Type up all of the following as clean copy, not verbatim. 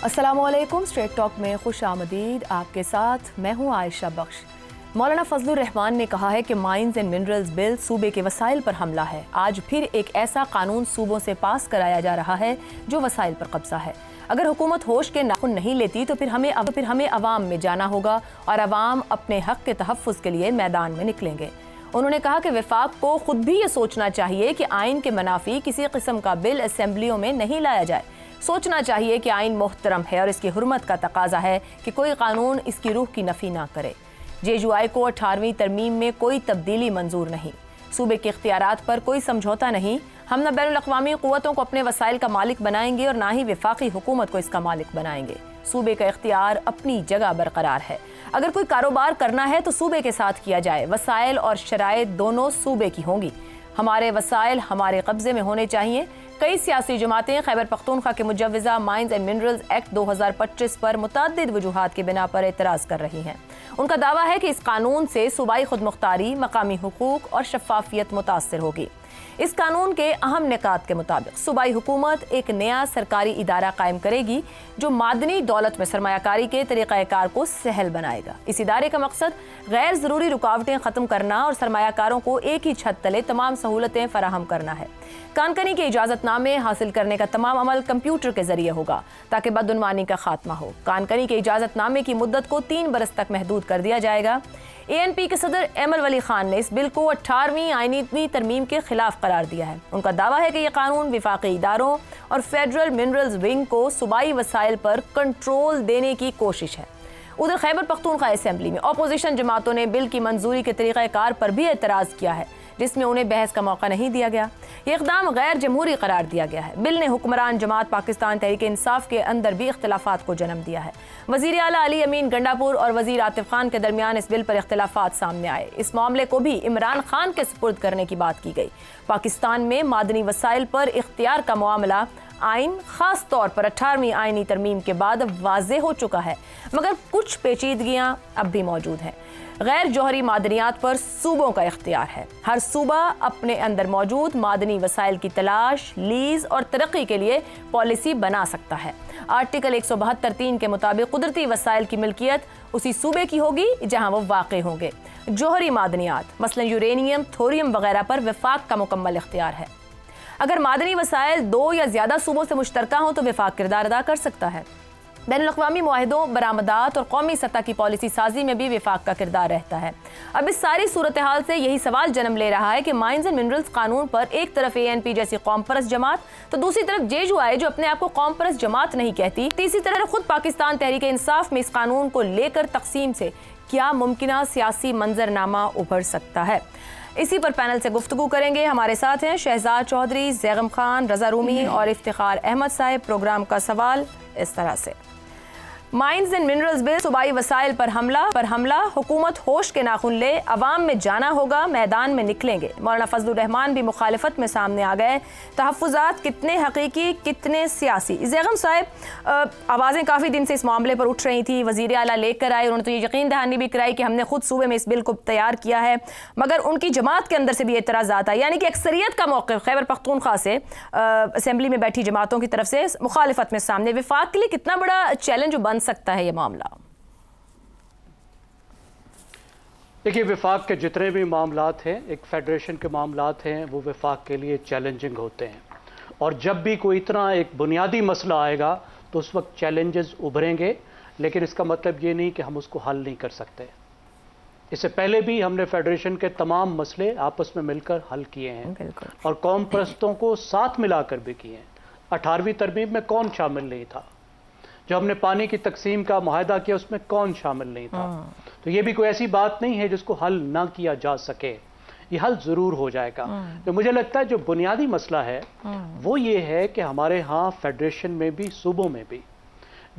अस्सलामुअलैकुम। Straight talk में खुश आमदीद। आपके साथ मैं हूँ आयशा बख्श। मौलाना फजलुर रहमान ने कहा है कि माइंस एंड मिनरल्स बिल सूबे के वसाइल पर हमला है। आज फिर एक ऐसा कानून सूबों से पास कराया जा रहा है जो वसाइल पर कब्जा है। अगर हुकूमत होश के नाखुन नहीं लेती तो फिर हमें अवाम में जाना होगा और अवाम अपने हक के तहफ़्फ़ुज़ के लिए मैदान में निकलेंगे। उन्होंने कहा कि वफाक को खुद भी ये सोचना चाहिए कि आइन के मनाफी किसी किस्म का बिल असेंबलियों में नहीं लाया जाए। सोचना चाहिए कि आइन मोहतरम है और इसकी हुर्मत का तकाजा है कि कोई कानून इसकी रूह की नफ़ी ना करे। JUI को 18वीं तरमीम में कोई तब्दीली मंजूर नहीं। सूबे के इख्तियारात पर कोई समझौता नहीं। हम न बैनुल अक़वामी क़ुव्वतों को अपने वसाइल का मालिक बनाएंगे और ना ही वफाकी हुकूमत को इसका मालिक बनाएंगे। सूबे का इख्तियार अपनी जगह बरकरार है। अगर कोई कारोबार करना है तो सूबे के साथ किया जाए। वसाइल और शराइत दोनों सूबे की होंगी। हमारे वसाइल हमारे कब्जे में होने चाहिए। कई सियासी जमातें खैबर पख्तूनख्वा के मुजव्वज़ा माइंस एंड मिनरल्स एक्ट 2025 पर मुतअद्दिद वजूहात की बिना पर एतराज़ कर रही हैं। उनका दावा है कि इस कानून से सूबाई खुदमुख्तारी, मकामी हुकूक और शफाफियत मुतासर होगी। इस कानून के अहम निकात के मुताबिक सूबाई हुकूमत एक नया सरकारी इदारा कायम करेगी जो मादनी दौलत में सरमायाकारी के तरीक़ाकार को सहल बनाएगा। इस इदारे का मकसद गैर ज़रूरी रुकावटें ख़त्म करना और सरमायाकारों को एक ही छत तले तमाम सहूलतें फराहम करना है। कानकनी के इजाज़तनामे हासिल करने का तमाम अमल कंप्यूटर के जरिए होगा ताकि बदउनवानी का खात्मा हो। कानकनी के इजाज़तनामे की मुद्दत को 3 बरस तक महदूद कर दिया जाएगा। ANP के सदर एमल वली खान ने इस बिल को 18वीं आईनी तरमीम के खिलाफ करार दिया है। उनका दावा है कि यह कानून विफाकी इदारों और फेडरल मिनरल्स विंग को सूबाई वसाइल पर कंट्रोल देने की कोशिश है। उधर खैबर पख्तूनख्वा असेंबली में अपोजिशन जमातों ने बिल की मंजूरी के तरीक़ाकार पर भी एतराज़ किया है, जिसमें उन्हें बहस का मौका नहीं दिया गया। ये इक़दाम गैर जमहूरी करार दिया गया है। बिल ने हुक्मरान जमात पाकिस्तान तहरीक इंसाफ के अंदर भी इख्तिलाफात को जन्म दिया है। वज़ीर आला अली अमीन गंडापुर और वज़ीर आतिफ खान के दरमियान इस बिल पर इख्तिलाफात सामने आए। इस मामले को भी इमरान खान के सुपुर्द करने की बात की गई। पाकिस्तान में मादनी वसाइल पर इख्तियार का मामला आइन खास तौर पर 18वीं आइनी तरमीम के बाद वाज़े हो चुका है, मगर कुछ पेचीदगियां अब भी मौजूद हैं। गैर जौहरी मादनियात पर सूबों का इख्तियार है। हर सूबा अपने अंदर मौजूद मादनी वसाइल की तलाश, लीज और तरक्की के लिए पॉलिसी बना सकता है। आर्टिकल 172(3) के मुताबिक कुदरती वसाइल की मिल्कियत उसी सूबे की होगी जहां वो वाक़े होंगे। जौहरी मादनियात मसलन यूरेनियम, थोरियम वगैरह पर वफाक का मुकम्मल इख्तियार है। अगर मादनी वसाइल 2 या ज़्यादा सूबों से मुश्तरका हों तो वफाक किरदार अदा कर सकता है। बैनुल-अक़वामी मुआहिदों, बरामदात और कौमी सतह की पॉलिसी साजी में भी वफाक का किरदार रहता है। अब इस सारी सूरत हाल से यही सवाल जन्म ले रहा है कि माइंस एंड मिनरल्स कानून पर एक तरफ ANP जैसी कौम परस्त जमात तो दूसरी तरफ JUI जो अपने आप को कौम परस्त जमात नहीं कहती, तीसरी तरफ खुद पाकिस्तान तहरीक इंसाफ में इस कानून को लेकर तकसीम से क्या मुमकिन सियासी मंजरनामा उभर सकता है। इसी पर पैनल से गुफ्तगू करेंगे। हमारे साथ हैं शहजाद चौधरी, जैगम खान, रजा रूमी और इफ्तिखार अहमद साहब। प्रोग्राम का सवाल इस तरह से, माइंस एंड मिनरल्स बिल सूबाई वसाइल पर हमला हुकूमत होश के नाखुन ले, अवाम में जाना होगा, मैदान में निकलेंगे। मौलाना फजलुर रहमान भी मुखालिफत में सामने आ गए। तहफ़्फ़ुज़ात कितने हकीकी, कितने सियासी। जैगम साहब, आवाज़ें काफ़ी दिन से इस मामले पर उठ रही थी। वज़ीर आला लेकर आए, उन्होंने तो ये यकीन दहानी भी कराई कि हमने खुद सूबे में इस बिल को तैयार किया है, मगर उनकी जमात के अंदर से भी एतराज़ात आए, यानी कि अक्सरियत का मौक़िफ़ खैबर पख्तूनख्वा से असेंबली में बैठी जमातों की तरफ से मुखालिफत में सामने। वफाक के लिए कितना बड़ा चैलेंज बन सकता है ये मामला? देखिए, वफाक के जितने भी मामलात हैं, एक फेडरेशन के मामलात हैं, वो वफाक के लिए चैलेंजिंग होते हैं। और जब भी कोई इतना एक बुनियादी मसला आएगा तो उस वक्त चैलेंजेस उभरेंगे, लेकिन इसका मतलब ये नहीं कि हम उसको हल नहीं कर सकते। इससे पहले भी हमने फेडरेशन के तमाम मसले आपस में मिलकर हल किए हैं और कौम परस्तों को साथ मिलाकर भी किए हैं। 18वीं तरमीम में कौन शामिल नहीं था? जो हमने पानी की तकसीम का मुआहदा किया उसमें कौन शामिल नहीं था? तो ये भी कोई ऐसी बात नहीं है जिसको हल ना किया जा सके। ये हल ज़रूर हो जाएगा। तो मुझे लगता है जो बुनियादी मसला है वो ये है कि हमारे यहाँ फेडरेशन में भी, सूबों में भी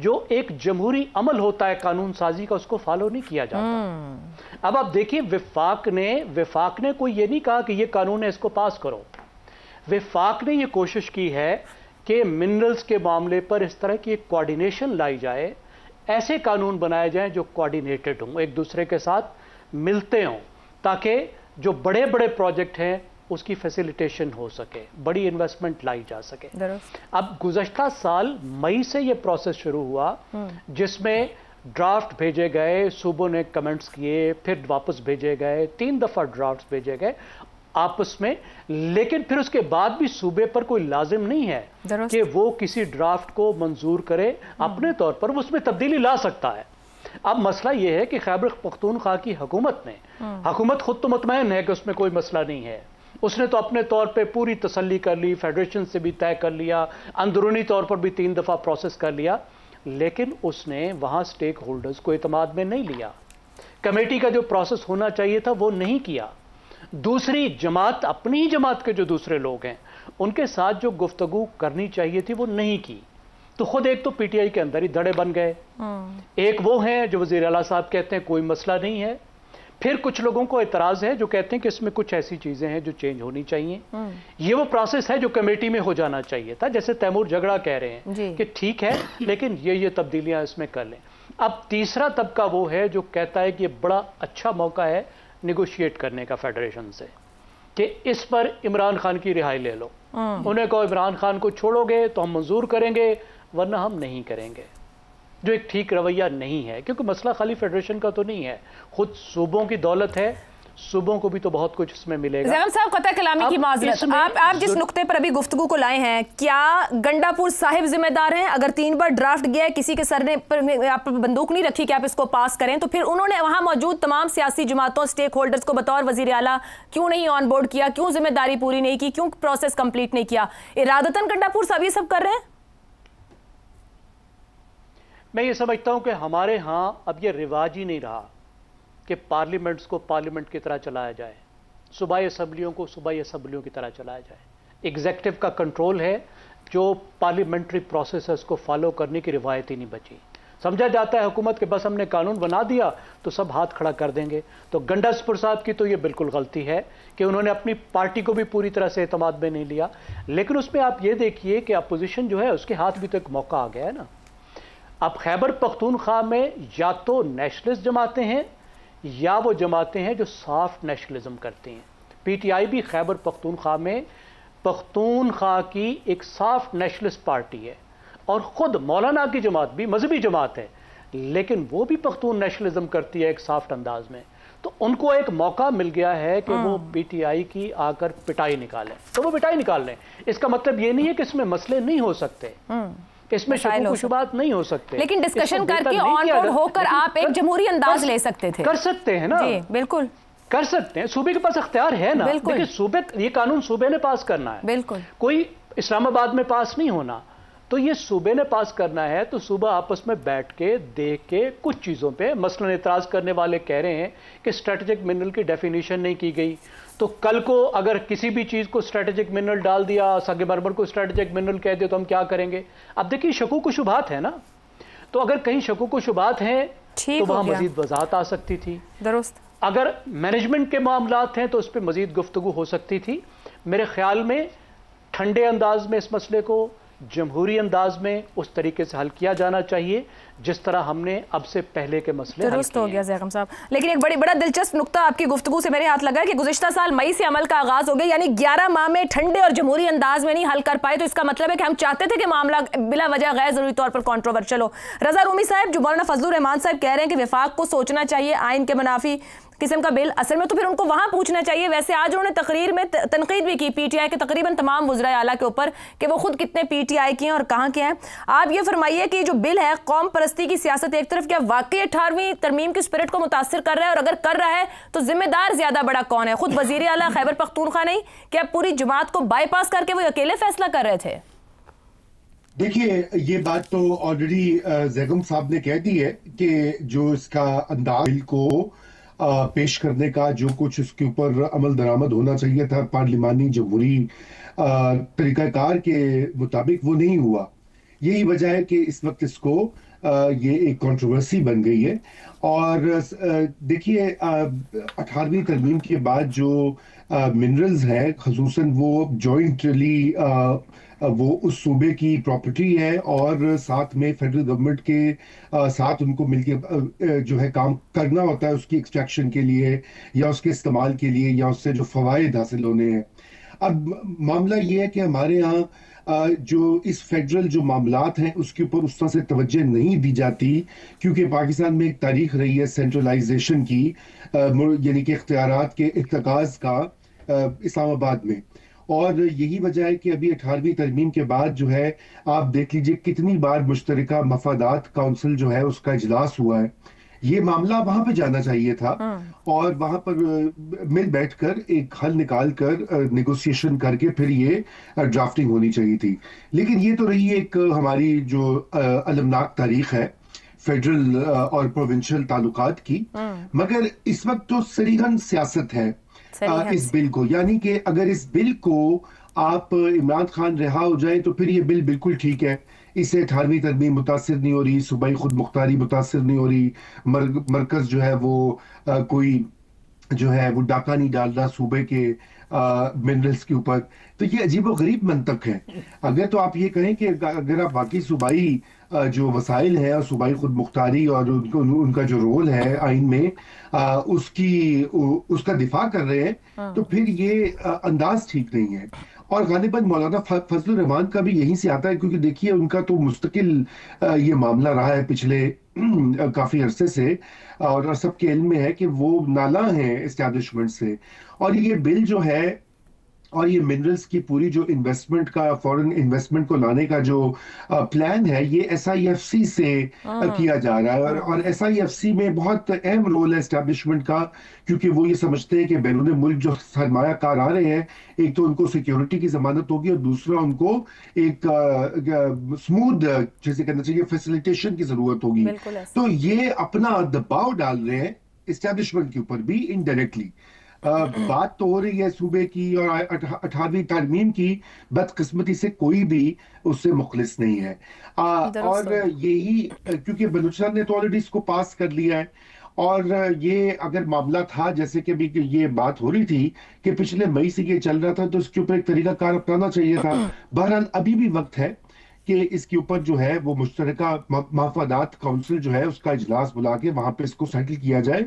जो एक जमहूरी अमल होता है कानून साजी का, उसको फॉलो नहीं किया जाता। अब आप देखिए, वफाक ने कोई ये नहीं कहा कि ये कानून है इसको पास करो। वफाक ने ये कोशिश की है कि मिनरल्स के मामले पर इस तरह की एक कोऑर्डिनेशन लाई जाए, ऐसे कानून बनाए जाएं जो कोऑर्डिनेटेड हों, एक दूसरे के साथ मिलते हों, ताकि जो बड़े बड़े प्रोजेक्ट हैं उसकी फैसिलिटेशन हो सके, बड़ी इन्वेस्टमेंट लाई जा सके। अब गुज़श्ता साल मई से ये प्रोसेस शुरू हुआ जिसमें ड्राफ्ट भेजे गए, सूबों ने कमेंट्स किए, फिर वापस भेजे गए, 3 दफ़ा ड्राफ्ट भेजे गए आपस में, लेकिन फिर उसके बाद भी सूबे पर कोई लाजिम नहीं है कि वो किसी ड्राफ्ट को मंजूर करे अपने तौर पर, वो उसमें तब्दीली ला सकता है। अब मसला ये है कि खैबर पख्तूनख्वा की हुकूमत ने, हुकूमत खुद तो मुतमईन है कि उसमें कोई मसला नहीं है, उसने तो अपने तौर पे पूरी तसल्ली कर ली, फेडरेशन से भी तय कर लिया, अंदरूनी तौर पर भी 3 दफ़ा प्रोसेस कर लिया, लेकिन उसने वहाँ स्टेक होल्डर्स को एतमाद में नहीं लिया। कमेटी का जो प्रोसेस होना चाहिए था वो नहीं किया। दूसरी जमात, अपनी ही जमात के जो दूसरे लोग हैं उनके साथ जो गुफ्तगू करनी चाहिए थी वो नहीं की। तो खुद एक तो पीटीआई के अंदर ही धड़े बन गए। एक वो हैं जो वज़ीर आला साहब कहते हैं कोई मसला नहीं है, फिर कुछ लोगों को एतराज़ है जो कहते हैं कि इसमें कुछ ऐसी चीज़ें हैं जो चेंज होनी चाहिए। ये वो प्रोसेस है जो कमेटी में हो जाना चाहिए था, जैसे तैमूर झगड़ा कह रहे हैं कि ठीक है लेकिन ये तब्दीलियां इसमें कर लें। अब तीसरा तबका वो है जो कहता है कि ये बड़ा अच्छा मौका है निगोशिएट करने का फेडरेशन से कि इस पर इमरान खान की रिहाई ले लो। उन्हें कहो इमरान खान को छोड़ोगे तो हम मंजूर करेंगे, वरना हम नहीं करेंगे, जो एक ठीक रवैया नहीं है, क्योंकि मसला खाली फेडरेशन का तो नहीं है, खुद सूबों की दौलत है, सूबों को भी तो बहुत कुछ इसमें मिलेगा। ज़ैगम साहब, कतई कलामी की माजरत, आप जिस नुक्ते पर अभी गुफ्तगू को लाए हैं, क्या गंडापुर साहिब जिम्मेदार हैं? अगर 3 बार ड्राफ्ट गया है, किसी के सर ने आप बंदूक नहीं रखी कि आप इसको पास करें, तो फिर उन्होंने वहां मौजूद तमाम सियासी जमातों, स्टेक होल्डर्स को बतौर वजीर आला क्यों नहीं ऑन बोर्ड किया, क्यों जिम्मेदारी पूरी नहीं की, क्यों प्रोसेस कंप्लीट नहीं किया? इरादतन गंडापुर साहब ये सब कर रहे हैं? मैं ये समझता हूं कि हमारे यहां अब ये रिवाज ही नहीं रहा कि पार्लियामेंट्स को पार्लियामेंट की तरह चलाया जाए, सूबाई असम्बलियों को सूबाई असम्बलियों की तरह चलाया जाए। एग्जेक्टिव का कंट्रोल है, जो पार्लियामेंट्री प्रोसेस को फॉलो करने की रिवायत ही नहीं बची। समझा जाता है हुकूमत के बस हमने कानून बना दिया तो सब हाथ खड़ा कर देंगे। तो गंडापुर साहब की तो ये बिल्कुल गलती है कि उन्होंने अपनी पार्टी को भी पूरी तरह से एतमाद में नहीं लिया। लेकिन उसमें आप ये देखिए कि अपोजिशन जो है उसके हाथ भी तो एक मौका आ गया है ना। अब खैबर पख्तूनख्वा में या तो नेशनलिस्ट जमातें हैं या वो जमातें हैं जो सॉफ्ट नेशनलिज्म करती हैं। पीटीआई भी खैबर पख्तूनख्वा में पख्तूनख्वा की एक सॉफ्ट नेशनलिस्ट पार्टी है, और ख़ुद मौलाना की जमात भी मजहबी जमात है, लेकिन वो भी पख्तून नेशनलिज्म करती है एक सॉफ्ट अंदाज में। तो उनको एक मौका मिल गया है कि वो पीटीआई की आकर पिटाई निकालें, तो वो पिटाई निकाल लें। इसका मतलब ये नहीं है कि इसमें मसले नहीं हो सकते, इसमें शुबात नहीं हो सकते, लेकिन डिस्कशन करके ऑन बोर्ड होकर आप एक जमहूरी अंदाज ले सकते थे। कर सकते हैं ना जी, बिल्कुल कर सकते हैं, सूबे के पास अख्तियार है ना। देखिए सूबे, ये कानून सूबे ने पास करना है, बिल्कुल कोई इस्लामाबाद में पास नहीं होना, तो ये सूबे ने पास करना है। तो सूबा आपस में बैठ के देख के कुछ चीज़ों पे, मसलन एतराज़ करने वाले कह रहे हैं कि स्ट्रेटेजिक मिनरल की डेफिनेशन नहीं की गई, तो कल को अगर किसी भी चीज़ को स्ट्रेटेजिक मिनरल डाल दिया, संगमरमर को स्ट्रेटेजिक मिनरल कह दिया, तो हम क्या करेंगे? अब देखिए शकूक व शुबहात है ना, तो अगर कहीं शकूक व शुबहात हैं तो वहाँ मजीद वजाहत आ सकती थी। दुरुस्त। अगर मैनेजमेंट के मामलात हैं तो उस पर मजीद गुफ्तगू हो सकती थी। मेरे ख्याल में ठंडे अंदाज में इस मसले को जमहूरी अंदाज में उस तरीके से हल किया जाना चाहिए जिस तरह हमने अब से पहले के मसले दुरुस्त हो गया ज़ैगम साहब। लेकिन एक बड़ा दिलचस्प नुक्ता आपकी गुफ्तगू से मेरे हाथ लगा कि गुज़िश्ता साल मई से अमल का आगाज हो गया, यानी 11 माह में ठंडे और जमहूरी अंदाज में नहीं हल कर पाए, तो इसका मतलब है कि हम चाहते थे कि मामला बिला वजह गैर जरूरी तौर पर कॉन्ट्रोवर्शियल हो। रजा रूमी साहब, जो मौलाना फजलुर रहमान साहब कह रहे हैं कि वफाक को सोचना चाहिए आइन के मुनाफी किस्म का बिल, असल में तो फिर उनको वहां पूछना चाहिए। वैसे आज उन्होंने तकरीर में तनकीद भी की पीटीआई के तकरीबन तमाम वज़राए आला के ऊपर कि वो खुद कितने पीटीआई के हैं और कहां के हैं। आप ये फरमाइए कि जो बिल है कौम परस्ती की सियासत एक तरफ, क्या वाकई 18वीं तरमीम की स्पिरिट को मुतासिर कर रहा है, और अगर कर रहा है तो जिम्मेदार ज्यादा बड़ा कौन है, खुद वजीर आला खैबर पख्तूनख्वा नहीं, क्या पूरी जमात को बाईपास करके वो अकेले फैसला कर रहे थे? देखिए, ये बात तो ऑलरेडी ज़ैगम साहब ने कह दी है कि जो इसका अंदाज बिल को पेश करने का जो कुछ उसके ऊपर अमल दरामद होना चाहिए था पार्लिमानी जमहूरी तरीकाकार के मुताबिक, वो नहीं हुआ। यही वजह है कि इस वक्त इसको ये एक कंट्रोवर्सी बन गई है। और देखिए 18वीं तरमीम के बाद जो मिनरल्स हैं, खसूसन वो जॉइंटली वो उस सूबे की प्रॉपर्टी है और साथ में फेडरल गवर्नमेंट के साथ उनको मिलके जो है काम करना होता है उसकी एक्सट्रैक्शन के लिए या उसके इस्तेमाल के लिए या उससे जो फवायद हासिल होने हैं। अब मामला ये है कि हमारे यहाँ जो इस फेडरल जो मामलात हैं उसके ऊपर उस तरह से तवज्जो नहीं दी जाती, क्योंकि पाकिस्तान में एक तारीख रही है सेंट्रलाइजेशन की, यानी कि इख्तियारात के इर्तकाज का इस्लामाबाद में। और यही वजह है कि अभी 18वीं तरमीम के बाद जो है आप देख लीजिए कितनी बार मुश्तरका मफादात काउंसिल जो है उसका इजलास हुआ है। ये मामला वहां पे जाना चाहिए था और वहां पर मिल बैठकर एक हल निकाल कर नेगोशिएशन करके फिर ये ड्राफ्टिंग होनी चाहिए थी। लेकिन ये तो रही एक हमारी जो अलमनाक तारीख है फेडरल और प्रोविंशियल ताल्लुकात की। मगर इस वक्त तो सरीहन सियासत है इस बिल को, यानी कि अगर इस बिल को आप इमरान खान रिहा हो जाए तो फिर ये बिल बिल्कुल ठीक है, इससे 18वीं तरमीम मुतासिर नहीं हो रही, सूबाई खुद मुख्तारी मुतासिर नहीं हो रही, मरकज जो है वो कोई जो है वो डाका नहीं डाल रहा सूबे के मिनरल्स के ऊपर। तो ये अजीब गरीब मंतक है। अगर तो आप ये कहें कि अगर आप बाकी सूबाई जो वसाइल है और सूबाई खुद मुख्तारी और उनका जो रोल है आइन में उसका दिफा कर रहे हैं तो फिर ये अंदाज ठीक नहीं है। और गालिबन मौलाना फजलुर रहमान का भी यहीं से आता है, क्योंकि देखिए उनका तो मुस्तकिल ये मामला रहा है पिछले काफी अरसे से, और सबके इल्म में है कि वो नाला है एस्टैब्लिशमेंट से। और ये बिल जो है और ये मिनरल्स की पूरी जो इन्वेस्टमेंट का फॉरेन इन्वेस्टमेंट को लाने का जो प्लान है ये SIFC से किया जा रहा है। और SIFC में बहुत अहम रोल है एस्टैब्लिशमेंट का, क्योंकि वो ये समझते हैं कि बैरून मुल्क जो सरमायाकार आ रहे हैं, एक तो उनको सिक्योरिटी की जमानत होगी और दूसरा उनको एक स्मूथ जैसे कहना चाहिए फैसिलिटेशन की जरूरत होगी। तो ये अपना दबाव डाल रहे हैं एस्टैब्लिशमेंट के ऊपर भी इनडायरेक्टली। बात तो हो रही है सूबे की और 18वीं तरमीम की, बदकिस्मती से कोई भी उससे मुखलिस नहीं है। और यही क्योंकि बलूचिस्तान ने तो ऑलरेडी इसको पास कर लिया है। और ये अगर मामला था जैसे कि अभी ये बात हो रही थी कि पिछले मई से ये चल रहा था, तो इसके ऊपर एक तरीकाकार अपनाना चाहिए था। बहरहाल अभी भी वक्त है कि इसके ऊपर जो है वो मुश्तरका मफादात काउंसिल जो है उसका इजलास बुला के वहां पे इसको सेटल किया जाए,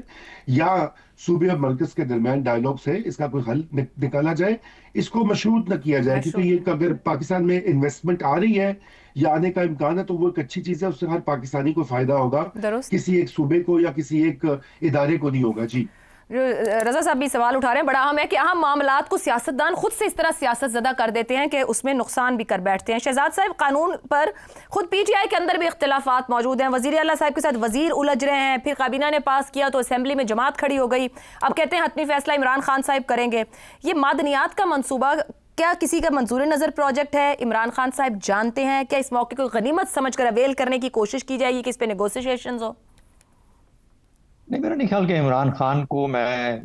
या सूबे और मरकज के दरमियान डायलॉग से इसका कोई हल निकाला जाए। इसको मशरूत न किया जाए, क्योंकि ये अगर पाकिस्तान में इन्वेस्टमेंट आ रही है या आने का इम्कान है तो वो एक अच्छी चीज है, उससे हर पाकिस्तानी को फायदा होगा, किसी एक सूबे को या किसी एक इदारे को नहीं होगा। जी रजा साहब भी सवाल उठा रहे हैं, बड़ा अहम है कि अहम मामलात को सियासतदान खुद से इस तरह सियासत ज़दा कर देते हैं कि उसमें नुकसान भी कर बैठते हैं। शहजाद साहब, कानून पर खुद PTI के अंदर भी इख्तिलाफात मौजूद हैं। वज़ीर आला साहब के साथ वज़ीर उलझ रहे हैं, फिर काबीना ने पास किया तो असेंबली में जमात खड़ी हो गई, अब कहते हैं हतमी फैसला इमरान खान साहब करेंगे। ये मादनियात का मनसूबा क्या किसी का मंजूर नज़र प्रोजेक्ट है? इमरान खान साहब जानते हैं क्या? इस मौके को गनीमत समझ कर अवेल करने की कोशिश की जाएगी कि इस पर नेगोशिएशन हो? नहीं, मेरा नहीं ख्याल कि इमरान खान को मैं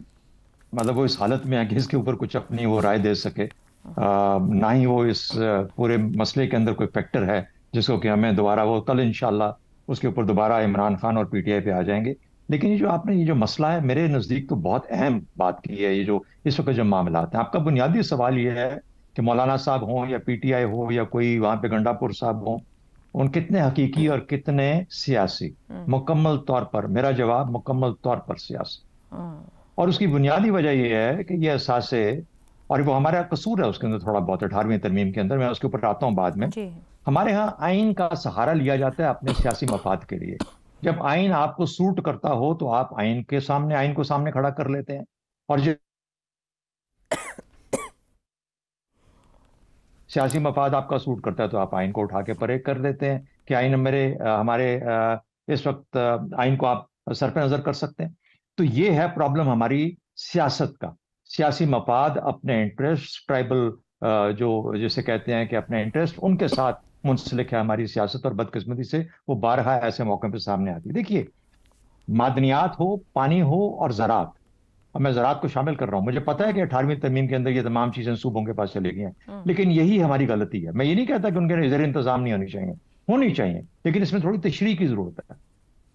मतलब वो इस हालत में है कि इसके ऊपर कुछ अपनी वो राय दे सके, ना ही वो इस पूरे मसले के अंदर कोई फैक्टर है जिसको कि हमें दोबारा वो कल इंशाल्लाह उसके ऊपर दोबारा इमरान खान और PTI पे आ जाएंगे। लेकिन ये जो आपने ये जो मसला है मेरे नज़दीक तो बहुत अहम बात की है। ये जो इस वक्त जो मामला है, आपका बुनियादी सवाल ये है कि मौलाना साहब हों या PTI हो या कोई वहाँ पे गंडापुर साहब हों, उन कितने हकीकी और कितने सियासी? मुकम्मल तौर पर मेरा जवाब मुकम्मल तौर पर सियासी। और उसकी बुनियादी वजह यह है कि ये एहसास है, और वो हमारा कसूर है उसके अंदर थोड़ा बहुत 18वीं तरमीम के अंदर, मैं उसके ऊपर आता हूँ बाद में। हमारे यहाँ आइन का सहारा लिया जाता है अपने सियासी मफाद के लिए। जब आइन आपको सूट करता हो तो आप आइन को सामने खड़ा कर लेते हैं, और जो सियासी मफाद आपका सूट करता है तो आप आइन को उठा के परे कर देते हैं कि आइन हमारे इस वक्त आइन को आप सर पे नजर कर सकते हैं। तो ये है प्रॉब्लम हमारी सियासत का। सियासी मफाद, अपने इंटरेस्ट, ट्राइबल जो जिसे कहते हैं कि अपने इंटरेस्ट, उनके साथ मुंसलिक है हमारी सियासत, और बदकिस्मती से वो बारहा ऐसे मौके पर सामने आती है। देखिए, मादनियात हो, पानी हो और ज़राअत, अब मैं ज़राअत को शामिल कर रहा हूं। मुझे पता है कि 18वीं तरमीम के अंदर ये तमाम चीजें सूबों के पास चली गई हैं, लेकिन यही हमारी गलती है। मैं ये नहीं कहता कि उनके ज़र इंतजाम नहीं होनी चाहिए, लेकिन इसमें थोड़ी तशरीह की जरूरत है।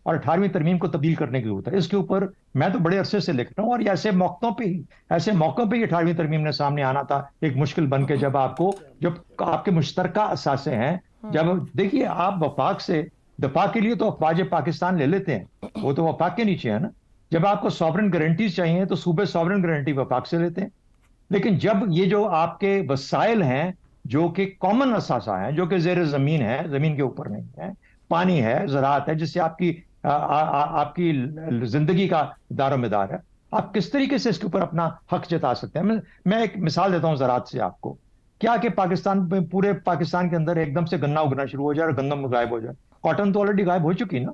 और 18वीं तरमीम को तब्दील करने की जरूरत है। इसके ऊपर मैं तो बड़े अरसे से लिख रहा हूँ, और ऐसे मौकों पे ही 18वीं तरमीम ने सामने आना था एक मुश्किल बन के, जब आपके मुश्तरका असासे हैं। जब देखिए आप वफाक से दफा के लिए तो अफवाज पाकिस्तान ले लेते हैं, वो तो वफाक के नीचे है ना। जब आपको सॉवरेन गारंटीज चाहिए तो सूबे सॉवरेन गारंटी वफाक से लेते हैं। लेकिन जब ये जो आपके वसाइल हैं जो कि कॉमन असासा है, जो कि जेर जमीन है, जमीन के ऊपर नहीं है, पानी है, ज़राअत है, जिससे आपकी जिंदगी का दारोमदार है, आप किस तरीके से इसके ऊपर अपना हक जता सकते हैं? मैं एक मिसाल देता हूं ज़राअत से आपको। क्या कि पाकिस्तान में, पूरे पाकिस्तान के अंदर एकदम से गन्ना उगना शुरू हो जाए और गंदम गायब हो जाए? कॉटन तो ऑलरेडी गायब हो चुकी ना।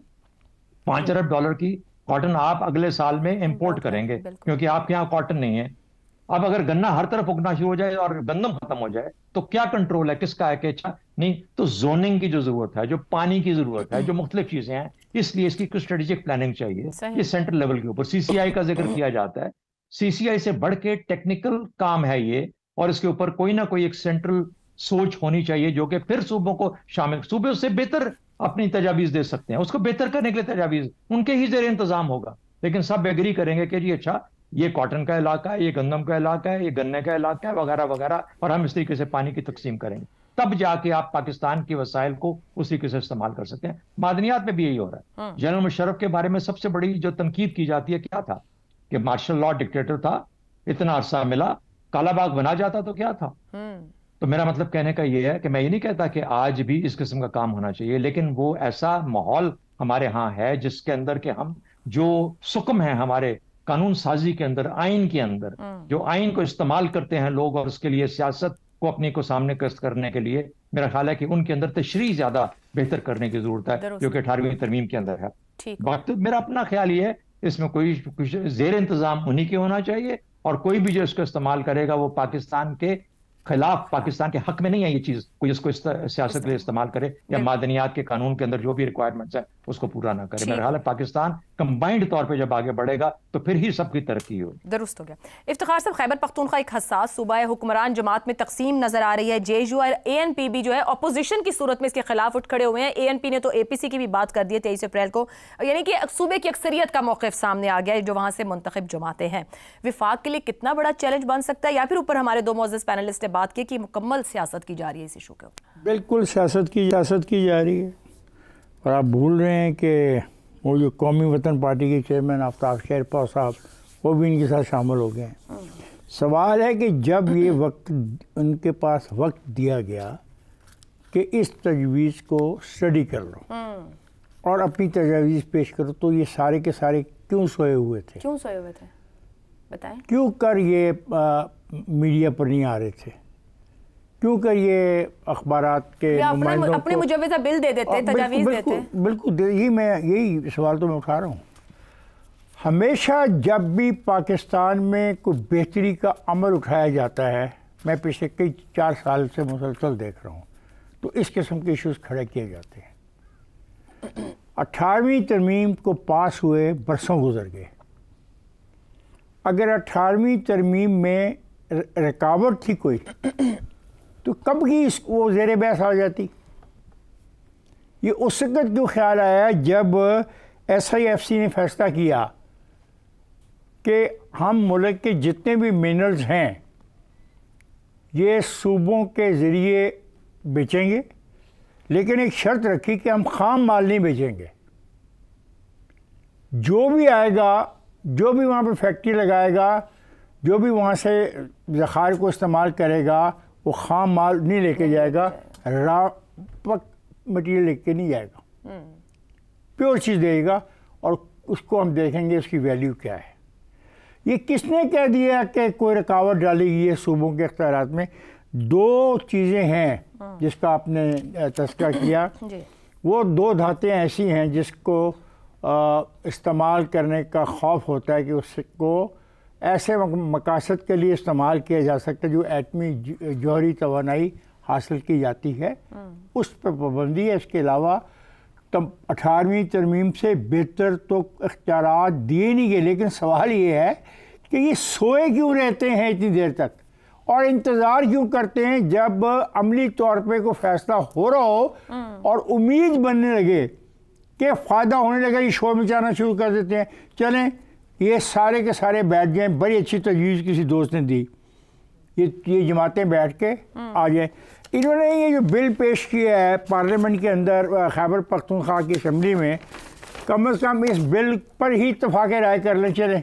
$5 अरब की कॉटन आप अगले साल में इंपोर्ट करेंगे क्योंकि आपके यहाँ कॉटन नहीं है। अब अगर गन्ना हर तरफ उगना शुरू हो जाए और गंदम खत्म हो जाए तो क्या कंट्रोल है, किसका है कि अच्छा नहीं? तो जोनिंग की जो जरूरत है, जो पानी की जरूरत है, जो मुख्तलिफ चीजें हैं, इसलिए इसकी कुछ स्ट्रेटेजिक प्लानिंग चाहिए। ये सेंट्रल लेवल के ऊपर CCI का जिक्र किया जाता है। CCI से बढ़ के टेक्निकल काम है ये, और इसके ऊपर कोई ना कोई एक सेंट्रल सोच होनी चाहिए जो कि फिर सूबों को शामिल, सूबे उससे बेहतर अपनी तजावीज दे सकते हैं, उसको बेहतर करने के लिए तजावीज उनके ही जेर इंतजाम होगा। लेकिन सब एग्री करेंगे कि जी अच्छा ये कॉटन का इलाका है, ये गंदम का इलाका है, ये गन्ने का इलाका है, वगैरह वगैरह, और हम इस तरीके से पानी की तकसीम करेंगे, तब जाके आप पाकिस्तान के वसाइल को उस तरीके से इस्तेमाल कर सकते हैं। मादनियात में भी यही हो रहा है। जनरल मुशर्रफ के बारे में सबसे बड़ी जो तनकीद की जाती है क्या था कि मार्शल लॉ डिक्टेटर था, इतना अरसा मिला, काला बाग बना जाता तो क्या था। तो मेरा मतलब कहने का ये है कि मैं ये नहीं कहता कि आज भी इस किस्म का काम होना चाहिए, लेकिन वो ऐसा माहौल हमारे यहाँ है जिसके अंदर के हम जो सुकम है हमारे कानून साजी के अंदर, आइन के अंदर, जो आइन को इस्तेमाल करते हैं लोग और उसके लिए सियासत को अपनी को सामने कस्त करने के लिए, मेरा ख्याल है कि उनके अंदर तशरीह ज्यादा बेहतर करने की जरूरत है, जो कि 18वीं तरमीम के अंदर है। बात मेरा अपना ख्याल ये है, इसमें कोई जेर इंतजाम उन्हीं के होना चाहिए, और कोई भी जो इसको इस्तेमाल करेगा वो पाकिस्तान के खिलाफ, पाकिस्तान के हक में नहीं है ये चीज, कोई इसको सियासत के लिए इस्तेमाल करे या मादनियात के कानून के अंदर जो भी रिक्वायरमेंट्स है उसको पूरा ना करे। मेरा ख्याल है पाकिस्तान कंबाइंड तौर पे जब आगे बढ़ेगा तो फिर ही सबकी तरक्की होगी। दुरुस्त हो गया। इफ्तिखार साहब, खैबर पख्तूनख्वा एक हसास सूबा है, हुक्मरान जमात में तकसीम नजर आ रही है। JU और ANP भी जो है अपोजिशन की सूरत में इसके खिलाफ उठ खड़े हुए हैं। ANP ने तो APC की भी बात कर दी है 23 अप्रैल को, यानी कि सूबे की अक्सरियत का मौक़िफ़ सामने आ गया है जो वहाँ से मुंतखब जमातें हैं। विफाक के लिए कितना बड़ा चैलेंज बन सकता है, या फिर ऊपर हमारे दो मोअज़्ज़ज़ पैनलिस्ट ने बात की कि मुकम्मल सियासत की जा रही है इस इशू के ऊपर? बिल्कुल सियासत की जा रही है, और आप भूल रहे हैं कि वो जो कौमी वतन पार्टी के चेयरमैन आफ्ताब शेरपा साहब, वो भी इनके साथ शामिल हो गए हैं। सवाल है कि जब ये वक्त उनके पास वक्त दिया गया कि इस तजवीज़ को स्टडी कर लो और अपनी तजवीज़ पेश करो, तो ये सारे के सारे क्यों सोए हुए थे? बताएं। क्यों कर ये मीडिया पर नहीं आ रहे थे? क्यों कर ये अखबारात के नुमाइंदों अपने मुजव्विज़ा बिल दे देते, तजावीज़ देते? बिल्कुल, यही सवाल तो मैं उठा रहा हूँ। हमेशा जब भी पाकिस्तान में कोई बेहतरी का अमल उठाया जाता है, मैं पिछले कई 4 साल से मुसलसल देख रहा हूँ, तो इस किस्म के इश्यूज खड़े किए जाते हैं। 18वीं तरमीम को पास हुए बरसों गुजर गए। अगर 18वीं तरमीम में रुकावट थी कोई, तो कब की वो ज़ेरे बहस आ जाती? ये उस वक्त क्यों ख्याल आया जब SIFC ने फैसला किया कि हम मुल्क के जितने भी मिनरल्स हैं ये सूबों के ज़रिए बेचेंगे, लेकिन एक शर्त रखी कि हम खाम माल नहीं बेचेंगे। जो भी आएगा, जो भी वहाँ पे फैक्ट्री लगाएगा, जो भी वहाँ से ज़खायर को इस्तेमाल करेगा, वो खाम माल नहीं लेके जाएगा, रॉ मटीरियल लेके नहीं जाएगा, प्योर चीज़ देगा, और उसको हम देखेंगे उसकी वैल्यू क्या है। ये किसने कह दिया कि कोई रुकावट डालेगी ये सूबों के इख्तियारात में? 2 चीज़ें हैं जिसका आपने तज़किरा किया। वो 2 धातें ऐसी हैं जिसको इस्तेमाल करने का खौफ होता है कि उसको ऐसे मकासद के लिए इस्तेमाल किया जा सकता है जो एटमी जौहरी तवानाई हासिल की जाती है, उस पर पाबंदी है। इसके अलावा 18वीं तरमीम से बेहतर तो इख्तियारात दिए नहीं गए, लेकिन सवाल ये है कि ये सोए क्यों रहते हैं इतनी देर तक, और इंतज़ार क्यों करते हैं जब अमली तौर पे कोई फैसला हो रहा हो और उम्मीद बनने लगे कि फ़ायदा होने लगा, ये शोर मचाना शुरू कर देते हैं। चलें ये सारे के सारे बैठ जाएँ, बड़ी अच्छी तजवीज़ किसी दोस्त ने दी, ये जमातें बैठ के आ जाए। इन्होंने ये जो बिल पेश किया है पार्लियामेंट के अंदर खैबर पख्तूनख्वा की असम्बली में, कम से कम इस बिल पर ही इत्तफाक़ राय कर लें। चलें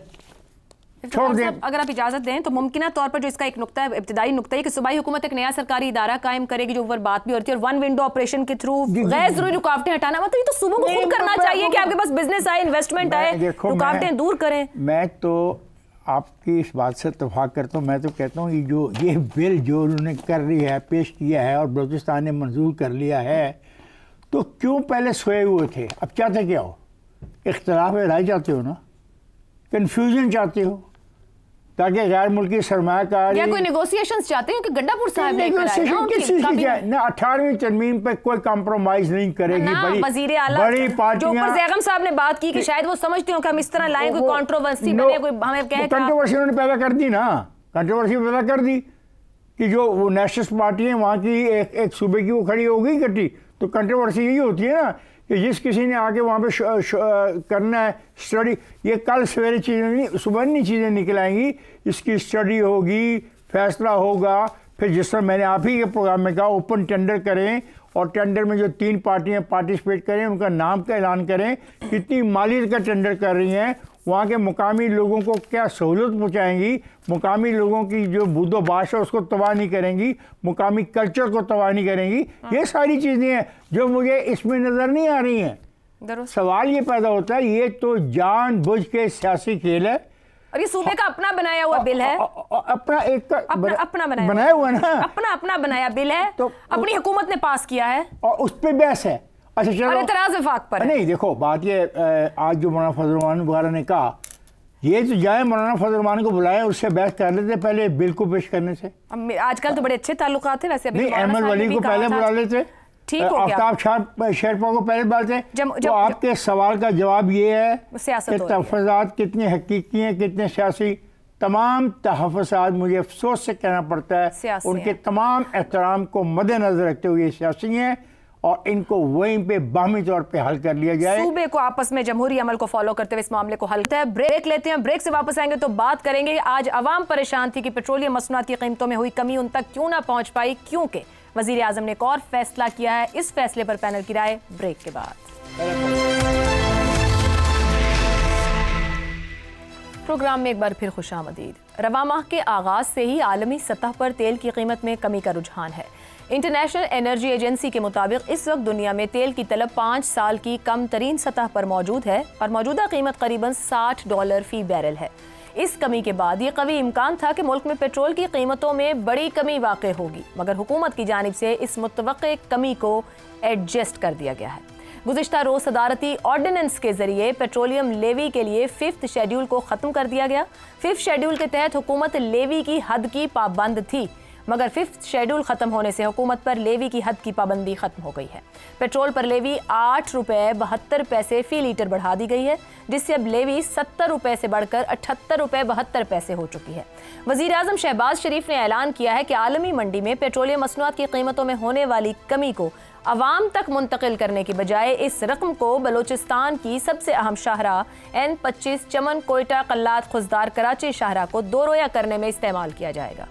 छोड़ दें। अगर आप इजाजत दें तो मुमकिन तौर पर जो इसका एक नुक्ता है, इब्तिदाई नुक्ता है कि सूबाई हुकूमत एक नया सरकारी इदारा कायम करेगी जो ऊपर बात भी होती है, और वन विंडो ऑपरेशन के थ्रू गैर जरूरी रुकावटें हटाना। मतलब ये तो सूबों को खुद करना चाहिए कि आपके पास बिजनेस आए, इन्वेस्टमेंट आए, रुकावटें दूर करें। मैं तो आपकी इस बात से इत्तफाक करता हूँ। मैं तो कहता हूँ ये बिल जो उन्होंने कर रही है, पेश किया है और बलूचिस्तान ने मंजूर कर लिया है, तो क्यों पहले सोए हुए थे? अब चाहते क्या हो? इख्तलाफ राय चाहते हो ना, कन्फ्यूजन चाहते हो, ताकि गैर मुल्की सरमायाकारी या कोई नेगोशिएशंस चाहते हैं कि गड्डापुर साहब ने ना 18वीं तरमीम पे कोई कॉम्प्रोमाइज नहीं करेगी। वजीर आला बड़ी पार्टियां, जो ज़ैगम साहब ने बात की कि शायद वो समझते हो कि हम इस तरह लाएं, कोई कंट्रोवर्सी बने, कोई हमें कहे कंट्रोवर्सी उन्होंने पैदा कर दी ना, कंट्रोवर्सी पैदा कर दी कि जो वो नेशनलिस्ट पार्टी है वहाँ की एक सूबे की वो खड़ी हो गई इकट्ठी। तो कंट्रोवर्सी यही होती है ना कि जिस किसी ने आके वहाँ पे करना है स्टडी, ये कल सवेरे चीज़ें नहीं, सुबह नहीं चीज़ें निकल आएंगी, इसकी स्टडी होगी, फैसला होगा। फिर जिस तरह मैंने आप ही के प्रोग्राम में कहा, ओपन टेंडर करें और टेंडर में जो 3 पार्टियां पार्टिसिपेट करें उनका नाम का ऐलान करें, कितनी मालियत का टेंडर कर रही हैं, वहाँ के मुकामी लोगों को क्या सहूलत पहुँचाएंगी, मुकामी लोगों की जो बुदो बाश है उसको तबाह नहीं करेंगी, मुकामी कल्चर को तबाह नहीं करेंगी। ये सारी चीज़ें हैं जो मुझे इसमें नज़र नहीं आ रही हैं। सवाल ये पैदा होता है, ये तो जानबूझ के सियासी खेल है और ये सूबे का अपना बनाया हुआ बिल है, अपना एक अपना बनाया हुआ ना, अपना बनाया बिल है, तो अपनी हुकूमत ने पास किया है और उस पर बहस है। अच्छा चलो, एतराज़ वफाक पर नहीं, देखो बात ये आज जो मौलाना फजल रहमान वगैरह ने कहा, ये तो जाए मौलाना फजल रहमान को बुलाएं, उससे बहस कर लेते पहले बिल को पेश करने से। आजकल तो बड़े अच्छे ताल्लुकात हैं वैसे। नहीं, अहमद वली को पहले बुला लेते, ठीक हो गया, आफ्ताब शेरपा को पहले बुलाते। तो आपके सवाल का जवाब ये है कि तहफ़्फ़ुज़ात कितने हकीकी हैं, कितने सियासी। तमाम तहफ़्फ़ुज़ात, मुझे अफसोस से कहना पड़ता है, उनके तमाम एहतराम को मद्देनजर रखते हुए सियासी हैं और इनको वहीं पे बाहमी तौर पे हल कर लिया जाए। सूबे को आपस में जमहूरी अमल को फॉलो करते हुए इस मामले को हल करते हैं। ब्रेक लेते हैं, ब्रेक से वापस आएंगे तो बात करेंगे आज अवाम परेशान थी कि पेट्रोलियम मसनूआत की कीमतों में हुई कमी उन तक क्यों ना पहुंच पाई, क्योंकि वजीर आजम ने एक और फैसला किया है। इस फैसले पर पैनल की राय ब्रेक के बाद। प्रोग्राम में एक बार फिर खुशामदीद। रवा माह के आगाज से ही आलमी सतह पर तेल की कीमत में कमी का रुझान है। इंटरनेशनल एनर्जी एजेंसी के मुताबिक इस वक्त दुनिया में तेल की तलब 5 साल की कम तरीन सतह पर मौजूद है और मौजूदा कीमत करीबन $60 फी बैरल है। इस कमी के बाद ये कवी इम्कान था कि मुल्क में पेट्रोल की कीमतों में बड़ी कमी वाक़ होगी, मगर हुकूमत की जानिब से इस मुतवक्के कमी को एडजस्ट कर दिया गया है। गुज़िश्ता रोज़ सदारती ऑर्डिनेंस के जरिए पेट्रोलियम लेवी के लिए 5th शेड्यूल को ख़त्म कर दिया गया। 5th शेड्यूल के तहत हुकूमत लेवी की हद की पाबंद थी, मगर 5th शेड्यूल ख़त्म होने से हुकूमत पर लेवी की हद की पाबंदी ख़त्म हो गई है। पेट्रोल पर लेवी ₹8.72 फ़ी लीटर बढ़ा दी गई है, जिससे अब लेवी ₹70 से बढ़कर ₹78.72 हो चुकी है। वज़ीर आज़म शहबाज शरीफ ने ऐलान किया है कि आलमी मंडी में पेट्रोलियम मसनूआत की कीमतों में होने वाली कमी को अवाम तक मुंतकिल करने की बजाय इस रकम को बलोचिस्तान की सबसे अहम शाहरा N25 चमन कोयटा कल्लात खुजदार कराची शाहरा को दोरोया करने में इस्तेमाल किया जाएगा।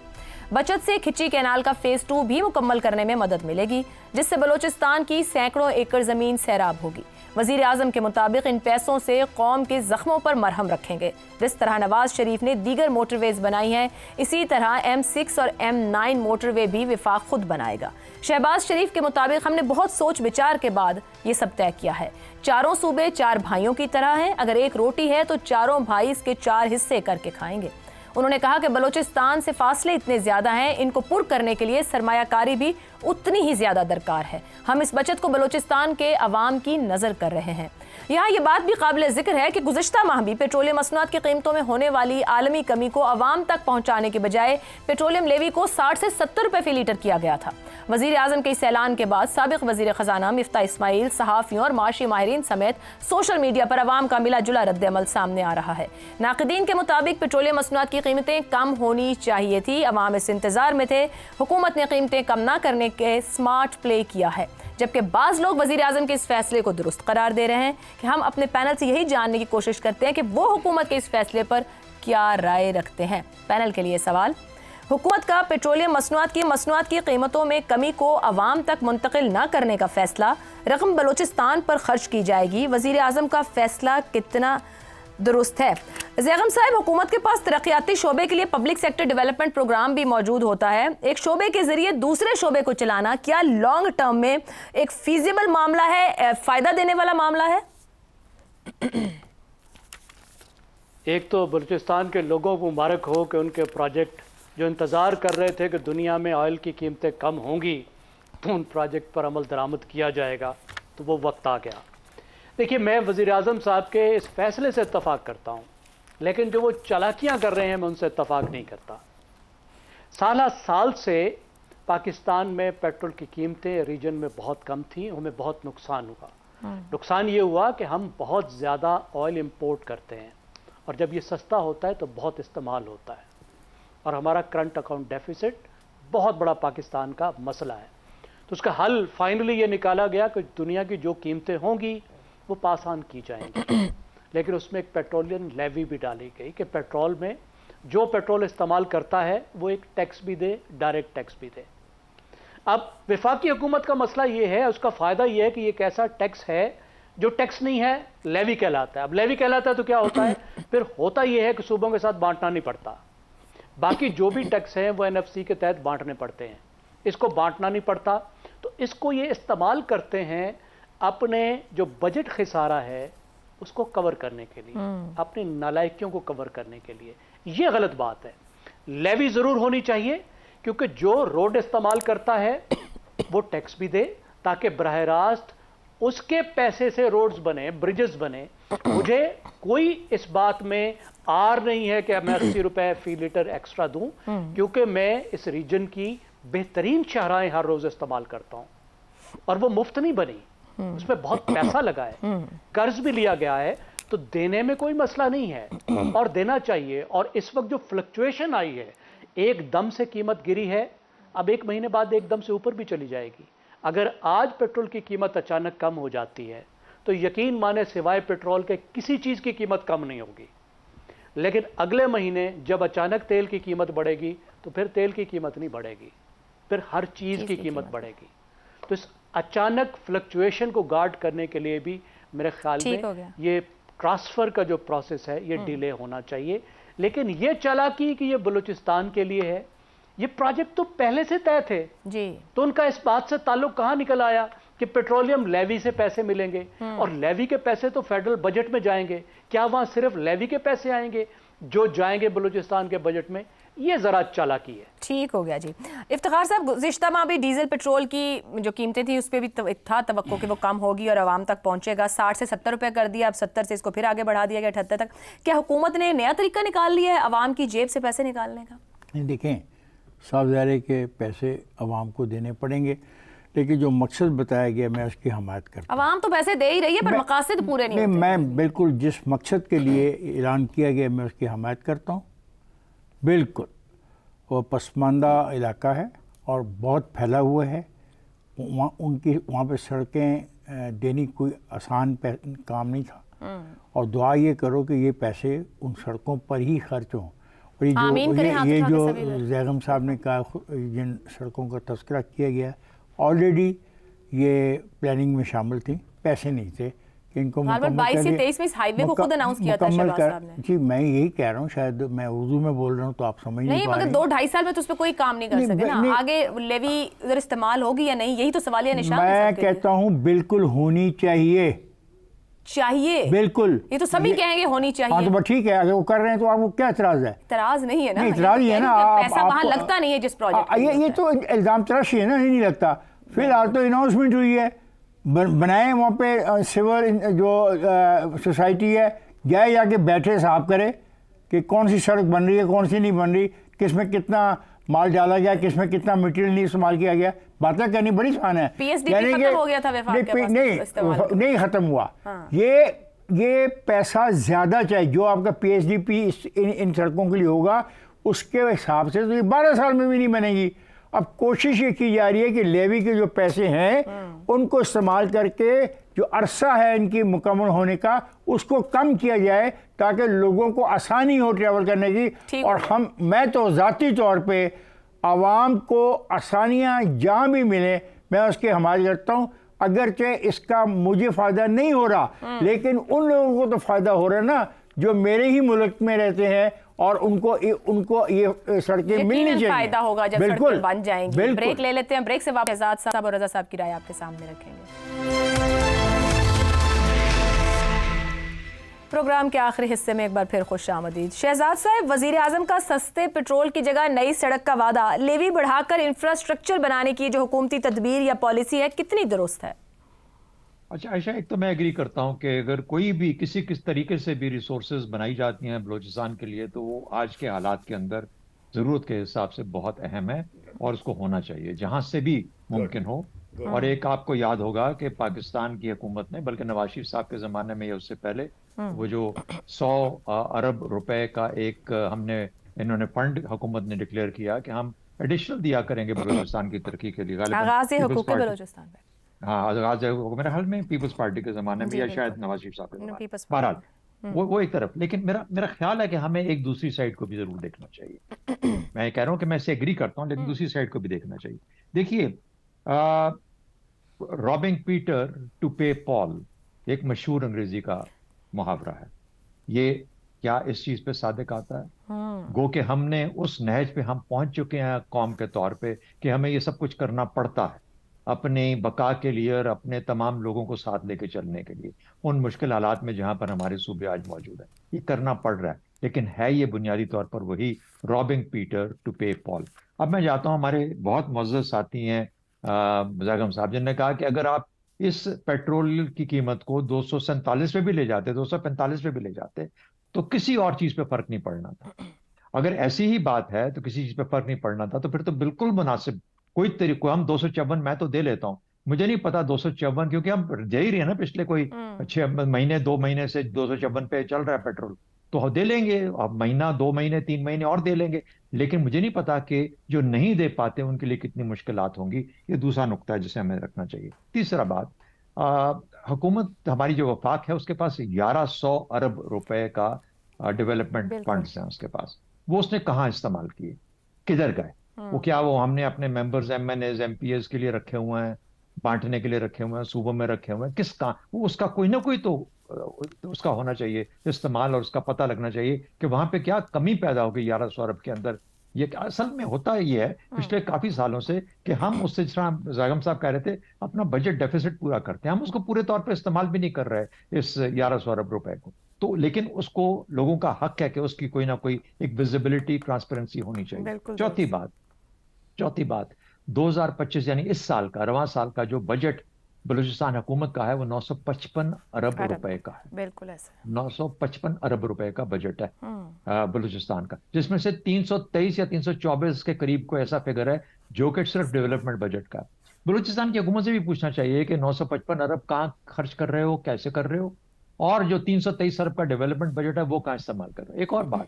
बचत से खिची कैनाल का फेज़ 2 भी मुकम्मल करने में मदद मिलेगी, जिससे बलोचिस्तान की सैकड़ों एकड़ ज़मीन सैराब होगी। वज़ीर आज़म के मुताबिक इन पैसों से कौम के ज़ख्मों पर मरहम रखेंगे। जिस तरह नवाज शरीफ ने दीगर मोटरवेज़ बनाई हैं, इसी तरह M6 और M9 मोटरवे भी वफाक खुद बनाएगा। शहबाज शरीफ के मुताबिक हमने बहुत सोच विचार के बाद ये सब तय किया है। चारों सूबे 4 भाइयों की तरह हैं, अगर एक रोटी है तो चारों भाई इसके 4 हिस्से करके खाएंगे। उन्होंने कहा कि बलोचिस्तान से फासले इतने ज़्यादा हैं, इनको पुर करने के लिए सरमायाकारी भी उतनी ही ज़्यादा दरकार है। हम इस बचत को बलोचिस्तान के अवाम की नज़र कर रहे हैं। यहाँ ये बात भी काबिल ज़िक्र है कि गुज़िश्ता माह भी पेट्रोलियम मसनूआत की कीमतों में होने वाली आलमी कमी को अवाम तक पहुँचाने के बजाय पेट्रोलियम लेवी को 60 से 70 रुपये फ़ी लीटर किया गया था। वजीर आजम के इस ऐलान के बाद साबिक वजीर खजाना मिफ्ता इस्माइल, सहाफ़ियों और माशी माहिरीन समेत सोशल मीडिया पर अवाम का मिला जुला रद्द-ए-अमल सामने आ रहा है। नाक़दीन के मुताबिक पेट्रोलियम मसनूआत की कीमतें कम होनी चाहिए थी, अवाम इस इंतजार में थे। हुकूमत ने कीमतें कम ना करने के स्मार्ट प्ले किया है, जबकि बाज़ लोग वज़ीर आज़म के इस फैसले को दुरुस्त करार दे रहे हैं। कि हम अपने पैनल से यही जानने की कोशिश करते हैं कि वो हुकूमत के इस फैसले पर क्या राय रखते हैं। पैनल के लिए सवाल, हुकूमत का पेट्रोलियम मसनूआत की कीमतों में कमी को अवाम तक मुंतकिल न करने का फैसला, रकम बलोचिस्तान पर खर्च की जाएगी, वज़ीर आज़म का फैसला कितना दुरुस्त है? ज़ैगम साहब, हुकूमत के पास तरक्याती शोबे के लिए पब्लिक सेक्टर डेवलपमेंट प्रोग्राम भी मौजूद होता है। एक शोबे के जरिए दूसरे शोबे को चलाना क्या लॉन्ग टर्म में एक फीजिबल मामला है, फ़ायदा देने वाला मामला है? एक तो बलूचिस्तान के लोगों को मुबारक हो कि उनके प्रोजेक्ट जो इंतज़ार कर रहे थे कि दुनिया में ऑयल की कीमतें कम होंगी तो उन प्रोजेक्ट पर अमल दरामद किया जाएगा, तो वो वक्त आ गया। देखिए, मैं वज़ीर आज़म साहब के इस फैसले से इत्तफ़ाक़ करता हूँ, लेकिन जो वो चालाकियाँ कर रहे हैं मैं उनसे इत्तफ़ाक़ नहीं करता। साल से पाकिस्तान में पेट्रोल की कीमतें रीजन में बहुत कम थी, हमें बहुत नुकसान हुआ। नुकसान ये हुआ कि हम बहुत ज़्यादा ऑयल इंपोर्ट करते हैं और जब ये सस्ता होता है तो बहुत इस्तेमाल होता है और हमारा करंट अकाउंट डेफिसिट बहुत बड़ा पाकिस्तान का मसला है। तो उसका हल फाइनली ये निकाला गया कि दुनिया की जो कीमतें होंगी वो पास ऑन की जाएंगी, लेकिन उसमें एक पेट्रोलियम लेवी भी डाली गई कि पेट्रोल में जो पेट्रोल इस्तेमाल करता है वो एक टैक्स भी दे, डायरेक्ट टैक्स भी दे। अब वफाकी हुकूमत का मसला ये है, उसका फ़ायदा ये है कि ये एक ऐसा टैक्स है जो टैक्स नहीं है, लेवी कहलाता है। अब लेवी कहलाता है तो क्या होता है, फिर होता ये है कि सूबों के साथ बांटना नहीं पड़ता। बाकी जो भी टैक्स हैं वो एनएफसी के तहत बांटने पड़ते हैं, इसको बांटना नहीं पड़ता। तो इसको ये इस्तेमाल करते हैं अपने जो बजट खिसारा है उसको कवर करने के लिए, अपनी नालायकियों को कवर करने के लिए। ये गलत बात है। लेवी ज़रूर होनी चाहिए, क्योंकि जो रोड इस्तेमाल करता है वो टैक्स भी दे ताकि बराह रास्त उसके पैसे से रोड्स बने, ब्रिजेस बने। मुझे कोई इस बात में आर नहीं है कि मैं 80 रुपए फी लीटर एक्स्ट्रा दूं, क्योंकि मैं इस रीजन की बेहतरीन शहराएं हर रोज इस्तेमाल करता हूं और वो मुफ्त नहीं बनी, उसमें बहुत पैसा लगा है, कर्ज भी लिया गया है, तो देने में कोई मसला नहीं है और देना चाहिए। और इस वक्त जो फ्लक्चुएशन आई है, एकदम से कीमत गिरी है, अब एक महीने बाद एकदम से ऊपर भी चली जाएगी। अगर आज पेट्रोल की कीमत अचानक कम हो जाती है तो यकीन माने सिवाय पेट्रोल के किसी चीज़ की कीमत कम नहीं होगी। लेकिन अगले महीने जब अचानक तेल की कीमत बढ़ेगी तो फिर तेल की कीमत नहीं बढ़ेगी, फिर हर चीज़ की कीमत बढ़ेगी। तो इस अचानक फ्लक्चुएशन को गार्ड करने के लिए भी मेरे ख्याल में ये ट्रांसफ़र का जो प्रोसेस है ये डिले होना चाहिए। लेकिन ये चालाकी कि ये बलूचिस्तान के लिए है, ये प्रोजेक्ट तो पहले से तय थे जी। तो उनका इस बात से ताल्लुक कहाँ निकल आया कि पेट्रोलियम लेवी से पैसे मिलेंगे और लेवी के पैसे तो फेडरल बजट में जाएंगे। क्या वहाँ सिर्फ लेवी के पैसे आएंगे जो जाएंगे बलूचिस्तान के बजट में? ये ज़रा चालाकी है। ठीक हो गया जी। इफ्तिखार साहब, गुज़िश्ता माह भी डीजल पेट्रोल की जो कीमतें थी उस पर भी था तवक्को कि वो कम होगी और आवाम तक पहुंचेगा। 60 से 70 रुपये कर दिया, अब 70 से इसको फिर आगे बढ़ा दिया गया 78 तक। क्या हुकूमत ने नया तरीका निकाल लिया है आवाम की जेब से पैसे निकालने का? नहीं, देखें, साफ ज़ाहिर है कि पैसे आवाम को देने पड़ेंगे, लेकिन जो मकसद बताया गया मैं उसकी हमायत करता हूँ। आवाम तो पैसे दे ही रही है पर मकासद पूरे नहीं होते। मैं बिल्कुल जिस मकसद के लिए ऐलान किया गया मैं उसकी हमायत करता हूँ। बिल्कुल वो पसमानदा इलाका है और बहुत फैला हुआ है, वहाँ पे सड़कें देनी कोई आसान काम नहीं था। और दुआ ये करो कि ये पैसे उन सड़कों पर ही खर्च हों। और ये जो ज़ैगम साहब ने कहा, जिन सड़कों का तज़किरा किया गया ऑलरेडी ये प्लानिंग में शामिल थी, पैसे नहीं थे कि इनको जी। मैं यही कह रहा हूँ, शायद मैं उर्दू में बोल रहा हूँ तो आप समझ नहीं मगर 2-2.5 साल में तो उस पर कोई काम नहीं कर सके ना। आगे लेवी उधर इस्तेमाल होगी या नहीं, यही तो सवालिया निशान। मैं कहता हूँ बिल्कुल होनी चाहिए, बिल्कुल। ये तो सभी कहेंगे होनी चाहिए। हाँ तो ठीक है, अगर वो कर रहे हैं तो आपको क्या इतराज है? इतराज नहीं है ना, इतराज ही है ना। पैसा वहाँ लगता नहीं है जिस प्रोजेक्ट। ये तो इल्जाम तराशी है ना, नहीं लगता। फिलहाल तो अनाउंसमेंट हुई है, बनाए वहाँ पे सिविल जो सोसाइटी है जाके बैठे साफ करे कि कौन सी सड़क बन रही है, कौन सी नहीं बन रही, किस में कितना माल डाला गया, किसमें कितना मटेरियल नहीं इस्तेमाल किया गया, बातें करनी बड़ी आसान है। पीएसडीपी खत्म हो गया था वफाक के पास, नहीं खत्म हुआ। ये पैसा ज्यादा चाहिए जो आपका पीएसडीपी इन सड़कों के लिए होगा, उसके हिसाब से तो ये 12 साल में भी नहीं बनेगी। अब कोशिश ये की जा रही है कि लेवी के जो पैसे हैं उनको इस्तेमाल करके जो अरसा है इनकी मुकम्मल होने का उसको कम किया जाए ताकि लोगों को आसानी हो ट्रैवल करने की। और मैं तो ज़ाती तौर पे आवाम को आसानियाँ जहाँ भी मिले मैं उसकी हमायत करता हूँ, अगरचे इसका मुझे फ़ायदा नहीं हो रहा लेकिन उन लोगों को तो फ़ायदा हो रहा है ना जो मेरे ही मुल्क में रहते हैं और उनको ये सड़कें मिलनी चाहिए। फायदा होगा जब सड़कें बन जाएंगी। ब्रेक ले लेते हैं, ब्रेक से वापस शहजाद साहब और रजा साहब की राय आपके सामने रखेंगे। प्रोग्राम के आखिरी हिस्से में एक बार फिर खुशामदीद। शहजाद साहब, वजीर आजम का सस्ते पेट्रोल की जगह नई सड़क का वादा, लेवी बढ़ाकर इंफ्रास्ट्रक्चर बनाने की जो हुकूमती तदबीर या पॉलिसी है कितनी दुरुस्त है? अच्छा आयशा, एक तो मैं एग्री करता हूं कि अगर कोई भी किस तरीके से भी रिसोर्सेज बनाई जाती हैं बलूचिस्तान के लिए तो वो आज के हालात के अंदर ज़रूरत के हिसाब से बहुत अहम है और उसको होना चाहिए जहां से भी मुमकिन हो। और एक आपको याद होगा कि पाकिस्तान की हुकूमत ने, बल्कि नवाज शरीफ साहब के ज़माने में या उससे पहले, वो जो 100 अरब रुपए का एक इन्होंने फंड हुकूमत ने डिक्लेयर किया कि हम एडिशनल दिया करेंगे बलूचिस्तान की तरक्की के लिए। हाँ, आगाज मेरे ख्याल में पीपल्स पार्टी के ज़माने में या शायद नवाज शरीफ साहब के। बहरहाल वो एक तरफ, लेकिन मेरा ख्याल है कि हमें एक दूसरी साइड को भी जरूर देखना चाहिए। मैं कह रहा हूँ कि मैं इसे एग्री करता हूँ लेकिन दूसरी साइड को भी देखना चाहिए। देखिए, रॉबिंग पीटर टू पे पॉल एक मशहूर अंग्रेजी का मुहावरा है। ये क्या इस चीज पे सादिक आता है? गो कि हमने उस नहज पे हम पहुंच चुके हैं कौम के तौर पे कि हमें ये सब कुछ करना पड़ता है अपने बका के लिए और अपने तमाम लोगों को साथ लेके चलने के लिए उन मुश्किल हालात में जहां पर हमारे सूबे आज मौजूद है। ये करना पड़ रहा है, लेकिन है ये बुनियादी तौर पर वही रॉबिंग पीटर टू पे पॉल। अब मैं जाता हूं, हमारे बहुत मुअज़्ज़ज़ साथी हैं ज़ैगम साहब जिन्होंने कहा कि अगर आप इस पेट्रोल की कीमत को 247 पे भी ले जाते, 245 पे भी ले जाते तो किसी और चीज पे फर्क नहीं पड़ना था। अगर ऐसी ही बात है तो किसी चीज पे फर्क नहीं पड़ना था तो फिर तो बिल्कुल मुनासिब कोई तरीका, हम 254 मैं तो दे लेता हूं, मुझे नहीं पता 254 क्योंकि हम दे ही रहे हैं ना, पिछले कोई 6 महीने 2 महीने से 254 पे चल रहा है पेट्रोल, तो दे लेंगे। अब महीना 2 महीने 3 महीने और दे लेंगे, लेकिन मुझे नहीं पता कि जो नहीं दे पाते उनके लिए कितनी मुश्किलात होंगी। ये दूसरा नुक्ता है जिसे हमें रखना चाहिए। तीसरा बात, हुकूमत हमारी जो वफाक है उसके पास 1100 अरब रुपए का डेवलपमेंट फंड्स हैं उसके पास। वो उसने कहाँ इस्तेमाल किए, किधर गए? वो क्या वो हमने अपने मेंबर्स MNAs MPs के लिए रखे हुए हैं, बांटने के लिए रखे हुए हैं, सूबों में रखे हुए हैं? किस का वो उसका कोई ना कोई तो उसका होना चाहिए इस्तेमाल और उसका पता लगना चाहिए कि वहां पे क्या कमी पैदा हो गई 1100 अरब के अंदर। ये असल में होता ये है पिछले काफी सालों से कि हम उससे, जिस तरह ज़ैगम साहब कह रहे थे, अपना बजट डेफिसिट पूरा करते हैं, हम उसको पूरे तौर पर इस्तेमाल भी नहीं कर रहे इस 1100 अरब रुपए को। तो लेकिन उसको लोगों का हक है कि उसकी कोई ना कोई एक विजिबिलिटी, ट्रांसपेरेंसी होनी चाहिए। चौथी बात 2025 यानी इस साल का, रवां साल का जो बजट बलूचिस्तान हुकूमत का है वो 955 अरब रुपए का है। बिल्कुल ऐसा 955 अरब रुपए का बजट है बलूचिस्तान का, जिसमें से 323 या 324 के करीब को ऐसा फिगर है जो कि सिर्फ डेवलपमेंट बजट का। बलूचिस्तान की हुकूमत से भी पूछना चाहिए कि 955 अरब कहाँ खर्च कर रहे हो, कैसे कर रहे हो, और जो 323 अरब का डेवलपमेंट बजट है वो कहाँ इस्तेमाल कर रहे हो। एक और बात,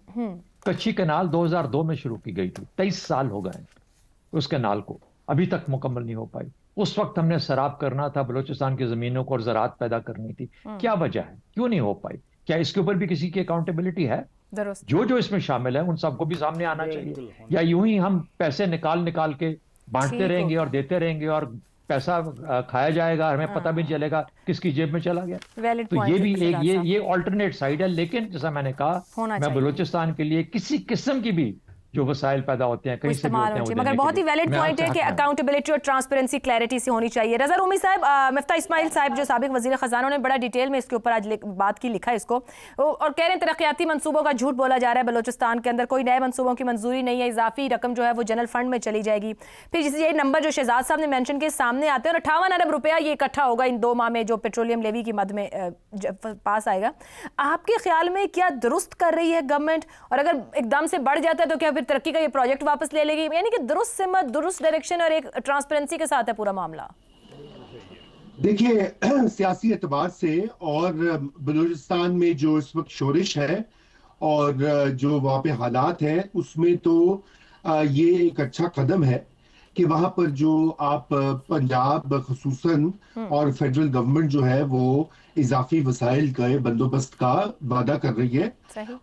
कच्ची कैनाल 2002 में शुरू की गई थी, 23 साल हो गए उस कैनाल को, अभी तक मुकम्मल नहीं हो पाई। उस वक्त हमने सराब करना था बलूचिस्तान की जमीनों को और ज़राअत पैदा करनी थी। क्या वजह है, क्यों नहीं हो पाई? क्या इसके ऊपर भी किसी की अकाउंटेबिलिटी है? जो इसमें शामिल है उन सबको भी सामने आना चाहिए, या यूं ही हम पैसे निकाल के बांटते रहेंगे और देते रहेंगे और पैसा खाया जाएगा, हमें पता भी नहीं चलेगा किसकी जेब में चला गया। तो ये भी एक ये ऑल्टरनेट साइड है। लेकिन जैसा मैंने कहा, मैं बलूचिस्तान के लिए किसी किस्म की भी जो वसाइल पैदा होते हैं कहीं से भी होते हैं, मगर बहुत ही वैलिड पॉइंट है कि अकाउंटेबिलिटी और ट्रांसपेरेंसी, क्लैरिटी से होनी चाहिए। रजा रूमी साहब, मिफ्ता इस्माइल साहब जो साबिक वजीर खजाना, उन्होंने बड़ा डिटेल में इसके ऊपर आज बात की, लिखा इसको, और कह रहे हैं तरक्याती मंसूबों का झूठ बोला जा रहा है बलूचिस्तान के अंदर, कोई नए मंसूबों की मंजूरी नहीं है, इजाफी रकम जो है वो जनरल फंड में चली जाएगी। फिर जिस ये नंबर जो शहजाद साहब ने मेंशन किए सामने आते हैं, और 58 अरब रुपया ये इकट्ठा होगा इन 2 माह में जो पेट्रोलियम लेवी की मद में पास आएगा। आपके ख्याल में क्या दुरुस्त कर रही है गवर्नमेंट, और अगर एकदम से बढ़ जाता है तो क्या फिर तरक्की का ये प्रोजेक्ट वापस ले लेगी, यानी कि दुरुस्त सिमत, दुरुस्त डायरेक्शन और एक ट्रांसपेरेंसी के साथ है पूरा मामला। देखिए सियासी एतबार से और बलूचिस्तान में जो इस वक्त शोरिश है और जो वहाँ पे हालात हैं उसमें तो ये एक अच्छा कदम है कि वहाँ पर जो आप पंजाब खुसूसन और फेडरल गवर्नमेंट जो है वो इजाफी वसाइल का बंदोबस्त का वादा कर रही है।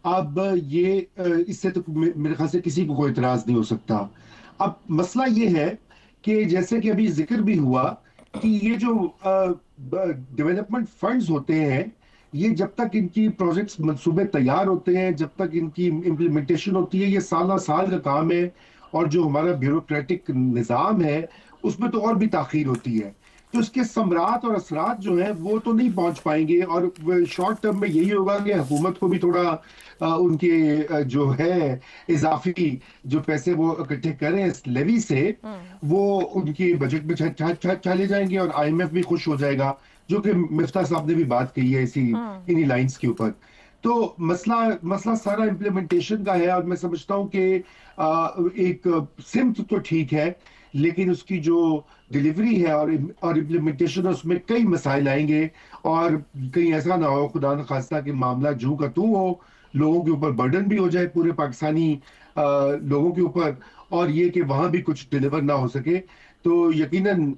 अब ये इससे तो मेरे ख्याल से किसी को कोई इतराज नहीं हो सकता। अब मसला ये है कि जैसे कि अभी जिक्र भी हुआ कि ये जो डेवलपमेंट फंड्स होते हैं, ये जब तक इनकी प्रोजेक्ट्स मंसूबे तैयार होते हैं, जब तक इनकी इम्प्लीमेंटेशन होती है, ये साल का काम है। और जो हमारा ब्यूरोक्रेटिक निज़ाम है उसमें तो और भी ताख़ीर होती है, तो इसके समरात और असरात जो है वो तो नहीं पहुंच पाएंगे। और शॉर्ट टर्म में यही होगा कि हुकूमत को भी थोड़ा उनके जो है इजाफी जो पैसे वो इकट्ठे करें इस लेवी से, वो उनकी बजट में चले जाएंगे और IMF भी खुश हो जाएगा, जो कि मिफ्ता साहब ने भी बात कही है इन्हीं लाइंस के ऊपर। तो मसला सारा इम्प्लीमेंटेशन का है और मैं समझता हूँ कि एक सिम्त तो ठीक है, लेकिन उसकी जो डिलीवरी है और इम्प्लीमेंटेशन है उसमें कई मसाइल आएंगे और कहीं ऐसा ना हो खुदा न खास्ता कि मामला जू का तू हो, लोगों के ऊपर बर्डन भी हो जाए पूरे पाकिस्तानी लोगों के ऊपर, और ये कि वहां भी कुछ डिलीवर ना हो सके, तो यकीनन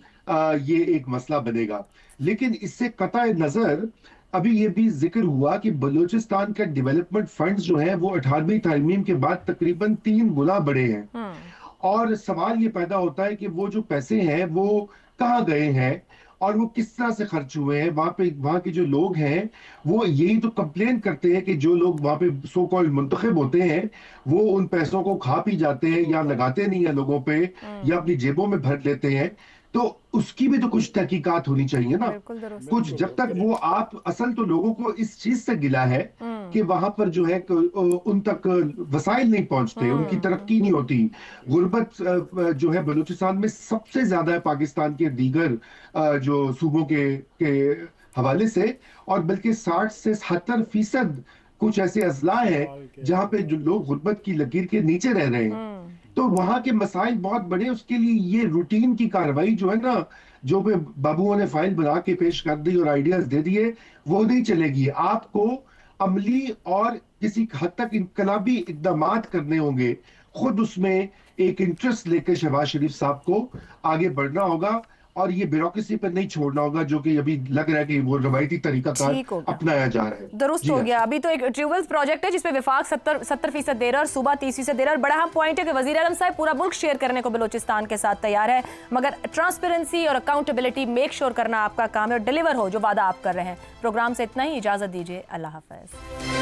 ये एक मसला बनेगा। लेकिन इससे कतई नजर अभी ये भी जिक्र हुआ कि बलूचिस्तान का डेवलपमेंट फंड्स जो है वो 18वीं तरमीम के बाद तकरीबन 3 गुना बढ़े हैं। और सवाल ये पैदा होता है कि वो जो पैसे हैं वो कहाँ गए हैं और वो किस तरह से खर्च हुए हैं। वहाँ के जो लोग हैं वो यही तो कंप्लेन करते हैं कि जो लोग वहाँ पे सो कॉल्ड मुंतखब होते हैं वो उन पैसों को खा पी जाते हैं या लगाते नहीं है लोगों पे या अपनी जेबों में भर लेते हैं। तो उसकी भी तो कुछ तहकीकात होनी चाहिए ना कुछ, जब तक वो आप असल तो लोगों को इस चीज से गिला है कि वहां पर जो है उन तक वसाइल नहीं पहुंचते, उनकी तरक्की नहीं होती। गुर्बत जो है बलूचिस्तान में सबसे ज्यादा है पाकिस्तान के दीगर जो सूबों के हवाले से, और बल्कि 60 से 70% कुछ ऐसे अजला है जहां पे जो लोग गुर्बत की लकीर के नीचे रह रहे हैं। तो वहां के मसाइल बहुत बड़े, उसके लिए ये रूटीन की कार्रवाई जो है ना, जो बाबुओं ने फाइल बना के पेश कर दी और आइडियाज दे दिए, वो नहीं चलेगी। आपको अमली और किसी हद तक इनकलाबी इकदामात करने होंगे, खुद उसमें एक इंटरेस्ट लेकर शहबाज शरीफ साहब को आगे बढ़ना होगा और ये ब्यूरोक्रेसी पर नहीं छोड़ना होगा, जो कि अभी लग रहा है कि वो रवायती तरीका अपनाया जा रहा है। दुरुस्त हो गया। अभी तो एक ट्यूबवेल्स प्रोजेक्ट है जिसपे विफाक 70% दे रहा है और सूबा 30% दे रहा है। बड़ा अहम पॉइंट है कि वजीर आज़म साहब पूरा मुल्क शेयर करने को बलूचिस्तान के साथ तैयार है, मगर ट्रांसपेरेंसी और अकाउंटेबिलिटी मेक श्योर करना आपका काम है और डिलीवर हो जो वादा आप कर रहे हैं। प्रोग्राम से इतना ही, इजाजत दीजिए, अल्लाह हाफ़िज़।